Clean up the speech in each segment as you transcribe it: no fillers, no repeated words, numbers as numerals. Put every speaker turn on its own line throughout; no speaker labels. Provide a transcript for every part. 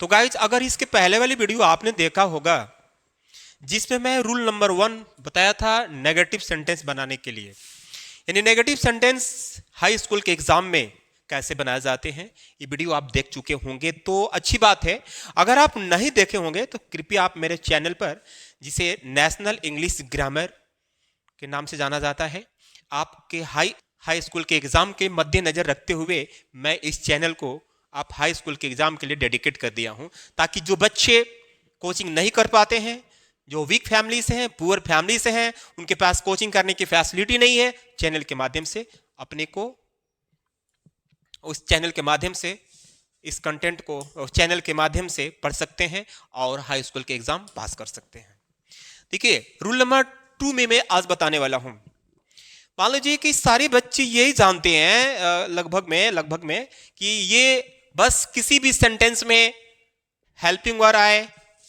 तो गाइज अगर इसके पहले वाली वीडियो आपने देखा होगा जिसमें मैं रूल नंबर 1 बताया था नेगेटिव सेंटेंस बनाने के लिए, यानी नेगेटिव सेंटेंस हाई स्कूल के एग्जाम में कैसे बनाए जाते हैं, ये वीडियो आप देख चुके होंगे तो अच्छी बात है। अगर आप नहीं देखे होंगे तो कृपया आप मेरे चैनल पर, जिसे नेशनल इंग्लिश ग्रामर के नाम से जाना जाता है, आपके हाई स्कूल के एग्जाम के मद्देनजर रखते हुए मैं इस चैनल को आप हाई स्कूल के एग्जाम के लिए डेडिकेट कर दिया हूं, ताकि जो बच्चे कोचिंग नहीं कर पाते हैं, जो वीक फैमिली से हैं, पुअर फैमिली से हैं, उनके पास कोचिंग करने की फैसिलिटी नहीं है, चैनल के माध्यम से अपने को उस चैनल के माध्यम से इस कंटेंट को चैनल के माध्यम से पढ़ सकते हैं और हाई स्कूल के एग्जाम पास कर सकते हैं। देखिए रूल नंबर 2 में मैं आज बताने वाला हूं। मान लीजिए कि सारे बच्चे यही जानते हैं लगभग में कि ये बस किसी भी सेंटेंस में हेल्पिंग वर्ब आए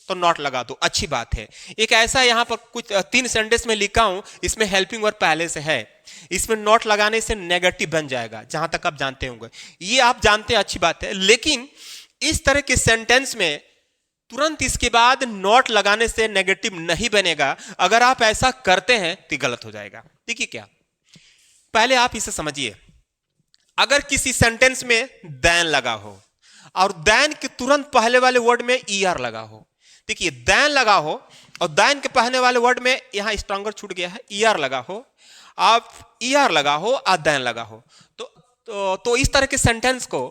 तो नॉट लगा दो, अच्छी बात है। एक ऐसा यहां पर कुछ 3 सेंटेंस में लिखा हूं, इसमें हेल्पिंग वर्ब पहले से है, इसमें नॉट लगाने से नेगेटिव बन जाएगा, जहां तक आप जानते होंगे, ये आप जानते हैं, अच्छी बात है। लेकिन इस तरह के सेंटेंस में तुरंत इसके बाद नॉट लगाने से नेगेटिव नहीं बनेगा। अगर आप ऐसा करते हैं तो गलत हो जाएगा। देखिए क्या, पहले आप इसे समझिए। अगर किसी सेंटेंस में देन लगा हो और देन के तुरंत पहले वाले वर्ड में ईआर लगा हो, देखिए देन लगा हो और देन के पहले वाले वर्ड में यहां स्ट्रॉन्गर छूट गया है, ईआर लगा हो, आप ईआर लगा हो और देन लगा हो, तो इस तरह के सेंटेंस को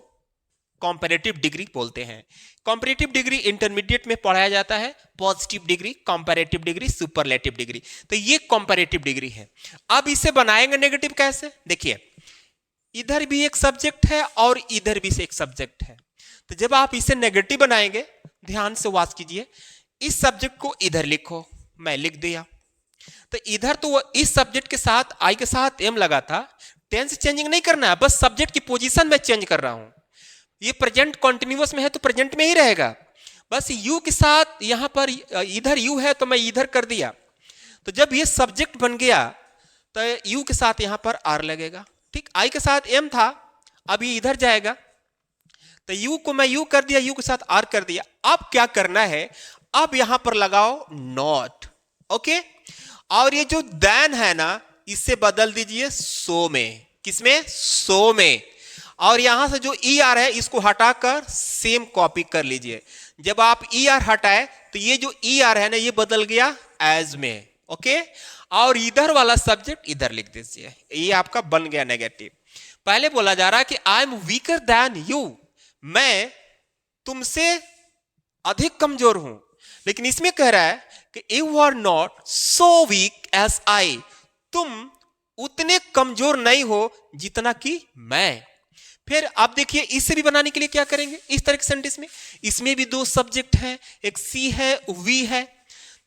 कॉम्पैरेटिव डिग्री बोलते हैं। कॉम्पैरेटिव डिग्री इंटरमीडिएट में पढ़ाया जाता है, positive degree, comparative degree, superlative degree. तो ये कॉम्पैरेटिव डिग्री है। अब इसे बनाएंगे नेगेटिव कैसे? देखिए इधर भी एक सब्जेक्ट है और इधर भी से एक सब्जेक्ट है, तो जब आप इसे नेगेटिव बनाएंगे, ध्यान से वाच कीजिए, इस सब्जेक्ट को इधर लिखो, मैं लिख दिया, तो इधर तो इस सब्जेक्ट के साथ आई के साथ एम लगा था, टेंस चेंजिंग नहीं करना है, बस सब्जेक्ट की पोजीशन में चेंज कर रहा हूं। ये प्रेजेंट कॉन्टिन्यूअस में है तो प्रेजेंट में ही रहेगा, बस यू के साथ यहां पर इधर यू है तो मैं इधर कर दिया, तो जब ये सब्जेक्ट बन गया तो यू के साथ यहां पर आर लगेगा, ठीक। आई के साथ एम था, अब ये इधर जाएगा, तो यू को मैं यू कर दिया, यू के साथ आर कर दिया। अब क्या करना है, अब यहां पर लगाओ नॉट, ओके। और ये जो देन है ना, इससे बदल दीजिए सो में, किसमें? सो में। और यहां से जो ई आर है इसको हटाकर सेम कॉपी कर लीजिए। जब आप ई आर हटाए तो ये जो ई आर है ना, ये बदल गया एज में, ओके। और इधर वाला सब्जेक्ट इधर लिख दीजिए, ये आपका बन गया नेगेटिव। पहले बोला जा रहा है कि I am weaker then you, मैं तुमसे अधिक कमजोर हूं, लेकिन इसमें कह रहा है कि you are not so weak as I, तुम उतने कमजोर नहीं हो जितना कि मैं। फिर आप देखिए इसे भी बनाने के लिए क्या करेंगे, इस तरह के सेंटेंस में, इसमें भी 2 सब्जेक्ट हैं, एक सी है, वी है,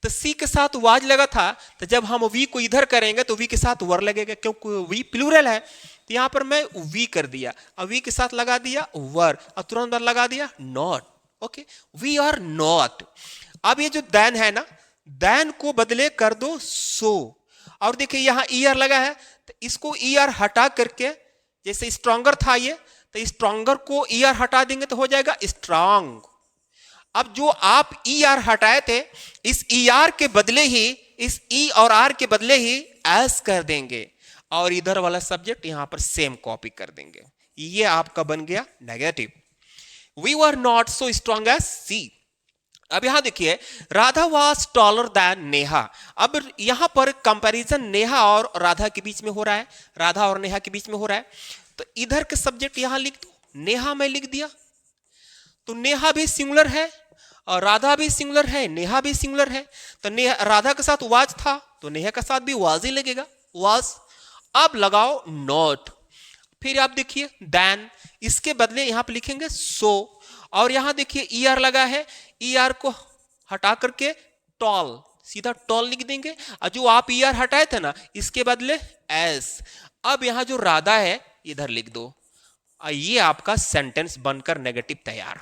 तो सी के साथ वाज लगा था, तो जब हम वी को इधर करेंगे तो वी के साथ वर लगेगा, क्योंकि वी प्लूरल है, तो यहां पर मैं वी कर दिया, अब वी के साथ लगा दिया वर, और तुरंत वर लगा दिया not, okay. We are not. अब ये जो देन है ना, देन को बदले कर दो सो, और देखिए यहां ई आर लगा है, तो इसको ई आर हटा करके, जैसे स्ट्रॉन्गर था ये, तो स्ट्रॉन्गर को ई आर हटा देंगे तो हो जाएगा स्ट्रांग। अब जो आप ई आर हटाए थे, इस ई आर के बदले ही, इस ई और आर के बदले ही एस कर देंगे, और इधर वाला सब्जेक्ट यहां पर सेम कॉपी कर देंगे, ये आपका बन गया negative. We were not so strong as she. अब यहां देखिए, Radha was taller than Neha. अब यहां पर कंपैरिजन नेहा और राधा के बीच में हो रहा है, राधा और नेहा के बीच में हो रहा है, तो इधर के सब्जेक्ट यहां लिख दो, नेहा में लिख दिया, तो नेहा भी सिंगुलर है और राधा भी सिंगुलर है, नेहा भी सिंगुलर है, तो राधा के साथ वाज था तो नेहा के साथ भी वाज ही लगेगा, वाज। अब लगाओ नॉट, फिर आप देखिए देन, इसके बदले यहां पर लिखेंगे सो, और यहां देखिए ई आर लगा है, ई आर को हटा करके टॉल, सीधा टॉल लिख देंगे, और जो आप ई आर हटाए थे ना, इसके बदले एस। अब यहां जो राधा है इधर लिख दो, ये आपका सेंटेंस बनकर नेगेटिव तैयार,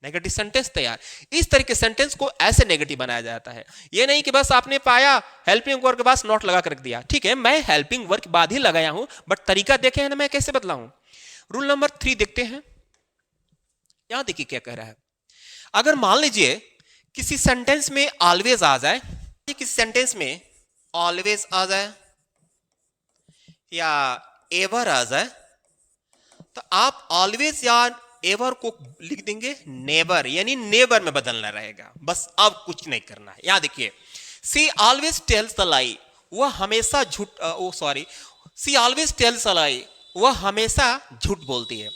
नेगेटिव सेंटेंस तैयार। इस तरह के सेंटेंस को ऐसे नेगेटिव बनाया जाता है। ये नहीं कि बस आपने पाया हेल्पिंग वर्ब के बाद नॉट लगा कर रख दिया, ठीक है, मैं हेल्पिंग वर्ब के बाद ही लगाया हूं, बट तरीका देखे हैं ना मैं कैसे बदला हूं। रूल नंबर 3 देखते हैं, यहां देखिए क्या कह रहा है। अगर मान लीजिए किसी सेंटेंस में ऑलवेज आ जाए, किसी सेंटेंस में ऑलवेज आ जाए या एवर आ जाए, तो आप ऑलवेज या एवर को लिख देंगे नेवर, यानी नेवर में बदलना रहेगा, बस अब कुछ नहीं करना है। यहां देखिए, सी ऑलवेज टेल्स द लाई, वह हमेशा झूठ, सी ऑलवेज टेल्स अ लाई, वह हमेशा झूठ बोलती है।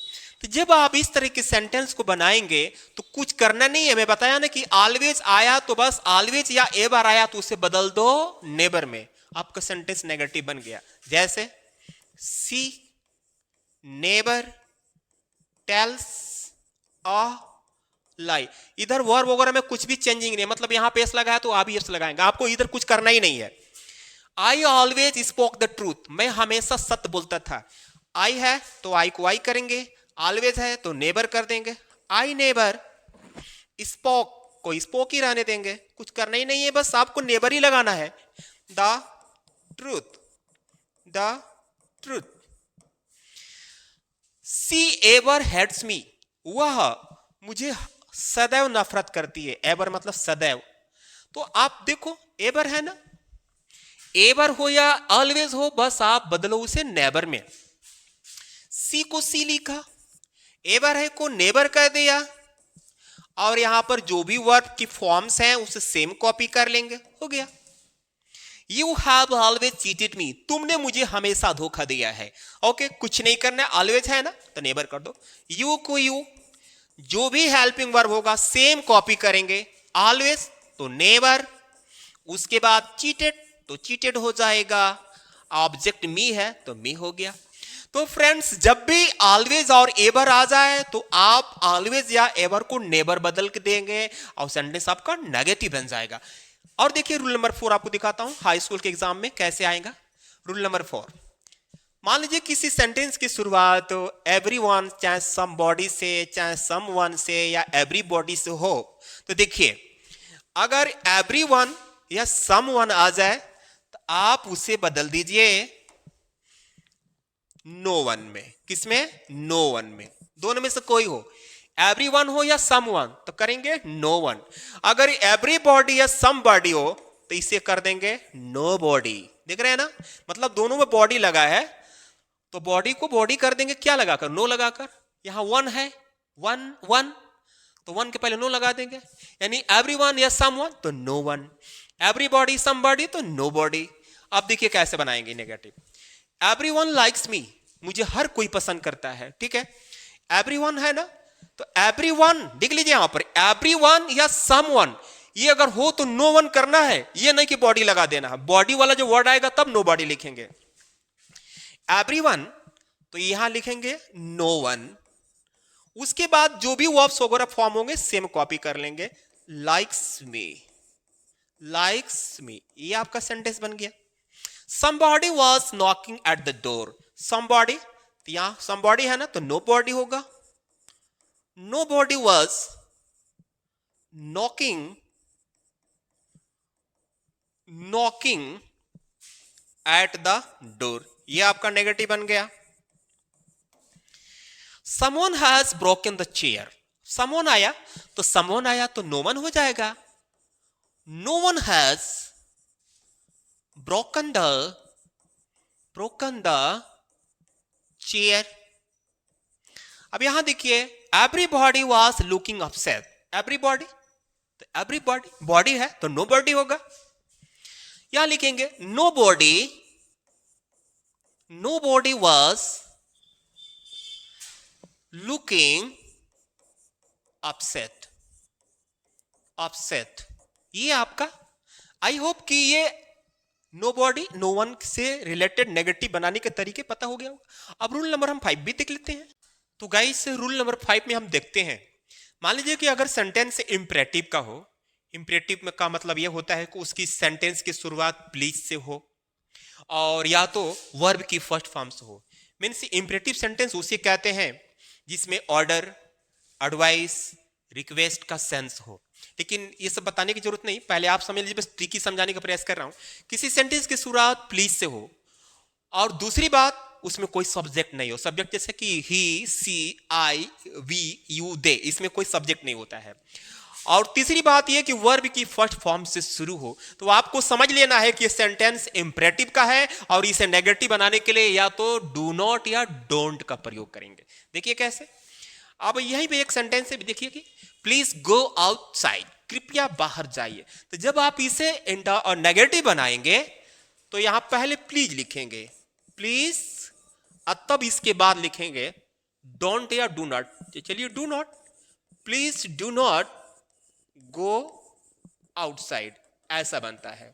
तो जब आप इस तरह के सेंटेंस को बनाएंगे तो कुछ करना नहीं है। मैं बताया ना कि ऑलवेज आया तो बस ऑलवेज या एवर आया तो उसे बदल दो नेवर में, आपका सेंटेंस नेगेटिव बन गया। जैसे सी नेवर टेल्स अ लाई, इधर वर्ब वगैरह में कुछ भी चेंजिंग नहीं, मतलब यहां पे एस लगा है तो आप एस लगाएंगे, आपको इधर कुछ करना ही नहीं है। I always spoke the truth, मैं हमेशा सत्य बोलता था। आई है तो आई को आई करेंगे, ऑलवेज है तो नेबर कर देंगे। आई नेबर स्पोक को स्पोक ही रहने देंगे, कुछ करना ही नहीं है, बस आपको नेबर ही लगाना है। The truth, the truth. She ever hates me, वह मुझे सदैव नफरत करती है। एवर मतलब सदैव, तो आप देखो एवर है ना, एवर हो या ऑलवेज हो, बस आप बदलो उसे नेबर में। सी को सी लिखा, एवर है को नेबर कर दिया, और यहां पर जो भी वर्ब की फॉर्म्स हैं उसे सेम कॉपी कर लेंगे, हो गया। यू हैव ऑलवेज चीटेड मी, तुमने मुझे हमेशा धोखा दिया है। ओके, कुछ नहीं करना है, ऑलवेज है ना तो नेबर कर दो। यू को यू, जो भी हेल्पिंग वर्ब होगा सेम कॉपी करेंगे, ऑलवेज तो नेवर, उसके बाद चीटेड तो चीटेड हो जाएगा, ऑब्जेक्ट मी है तो मी हो गया। तो फ्रेंड्स, जब भी ऑलवेज और एवर आ जाए तो आप ऑलवेज या एवर को नेवर बदल के देंगे और सेंटेंस आपका नेगेटिव बन जाएगा। और देखिए रूल नंबर 4 आपको दिखाता हूं हाई स्कूल के एग्जाम में कैसे आएगा। रूल नंबर 4, मान लीजिए किसी सेंटेंस की शुरुआत एवरीवन चाहे समबॉडी से, चाहे समवन से या एवरीबॉडी से हो, तो देखिए अगर एवरीवन या समवन आ जाए तो आप उसे बदल दीजिए नो वन में। किसमें? नो वन में, दोनों में से कोई हो, एवरीवन हो या समवन तो करेंगे नो वन। अगर एवरीबॉडी या समबॉडी हो तो इसे कर देंगे नो बॉडी। देख रहे हैं ना, मतलब दोनों में बॉडी लगा है तो बॉडी को बॉडी कर देंगे, क्या लगाकर? नो लगाकर। यहां वन है, वन वन तो वन के पहले नो लगा देंगे, यानी एवरीवन या समवन तो नो वन, एवरीबॉडी समबॉडी तो नो बॉडी। अब देखिए कैसे बनाएंगे नेगेटिव। एवरीवन लाइक्स मी, मुझे हर कोई पसंद करता है, ठीक है। एवरीवन है ना, तो एवरीवन देख लीजिए यहां पर एवरीवन या समवन, ये अगर हो तो नो वन करना है, ये नहीं कि बॉडी लगा देना है। बॉडी वाला जो वर्ड आएगा तब नो बॉडी लिखेंगे। एवरीवन तो यहां लिखेंगे नो वन, उसके बाद जो भी वर्ब्स वगैरह फॉर्म होंगे सेम कॉपी कर लेंगे। लाइक्स मी, लाइक्स मी, ये आपका सेंटेंस बन गया। somebody was knocking at the door, somebody तो यहां somebody है ना तो नो बॉडी होगा। nobody was knocking at the door, ये आपका नेगेटिव बन गया। someone has broken the chair, someone आया तो someone आया तो no one हो जाएगा। no one has broken the chair। अब यहां देखिए everybody was looking upset, everybody तो everybody बॉडी है तो नो बॉडी होगा। यहां लिखेंगे nobody was looking upset, ये आपका, आई होप कि ये नो बॉडी नो वन से रिलेटेड नेगेटिव बनाने के तरीके पता हो गया होगा। अब रूल नंबर हम 5 भी देख लेते हैं। तो गाइस रूल नंबर 5 में हम देखते हैं, मान लीजिए कि अगर सेंटेंस इंपरेटिव का हो, इंपरेटिव में का मतलब यह होता है कि उसकी सेंटेंस की शुरुआत प्लीज से हो और या तो वर्ब की फर्स्ट फॉर्म से हो। मीन्स इंपरेटिव सेंटेंस उसे कहते हैं जिसमें ऑर्डर, एडवाइस, रिक्वेस्ट का सेंस हो। लेकिन ये सब बताने की जरूरत नहीं, पहले आप समझ लीजिए, बस ट्रिकी समझाने का प्रयास कर रहा हूं। किसी सेंटेंस की शुरुआत प्लीज से हो और दूसरी बात उसमें कोई सब्जेक्ट नहीं हो। सब्जेक्ट जैसे कि ही, सी, आई, वी, यू, दे, इसमें कोई सब्जेक्ट नहीं होता है। और तीसरी बात यह कि वर्ब की फर्स्ट फॉर्म से शुरू हो। तो आपको समझ लेना है कि सेंटेंस इंपरेटिव का है और इसे नेगेटिव बनाने के लिए या तो डू नॉट या डोंट का प्रयोग करेंगे। देखिए कैसे। अब यहीं पे एक सेंटेंस है, देखिए कि प्लीज गो आउटसाइड, कृपया बाहर जाइए। तो जब आप इसे नेगेटिव बनाएंगे तो यहां पहले प्लीज लिखेंगे, प्लीज, और तब इसके बाद लिखेंगे डोंट या डू नॉट। चलिए do not, please do not go outside, ऐसा बनता है।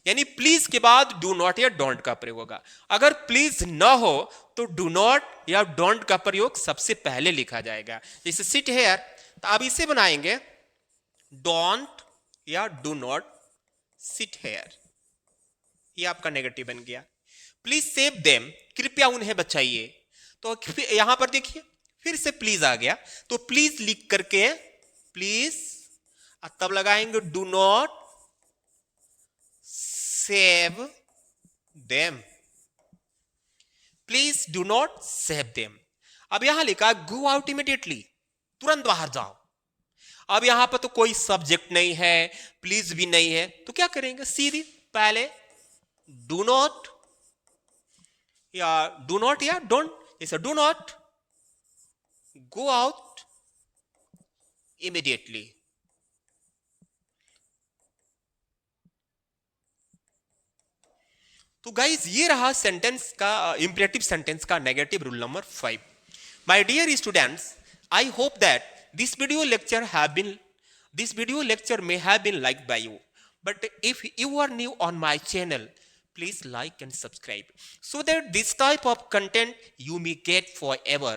यानी प्लीज के बाद डू नॉट या डोंट का प्रयोग होगा। अगर प्लीज न हो तो डू नॉट या डोंट का प्रयोग सबसे पहले लिखा जाएगा। जैसे सिट हेयर, तो अब इसे बनाएंगे डोंट या डू नॉट सिट हेयर, ये आपका नेगेटिव बन गया। प्लीज सेव देम, कृपया उन्हें बचाइए। तो यहां पर देखिए फिर से प्लीज आ गया, तो प्लीज लिख करके प्लीज, तब लगाएंगे do not save them, please do not save them. अब यहां लिखा गो आउट इमीडिएटली, तुरंत बाहर जाओ। अब यहां पर तो कोई सब्जेक्ट नहीं है, प्लीज भी नहीं है, तो क्या करेंगे, सीधी पहले डू नॉट या डोंट, जैसे do not go out immediately. तो गाइज ये रहा सेंटेंस का इंपरेटिव सेंटेंस का negative rule number 5। My dear students, I hope that this video lecture may have been liked by you, but if you are new on my channel, please like and subscribe so that this type of content you may get forever.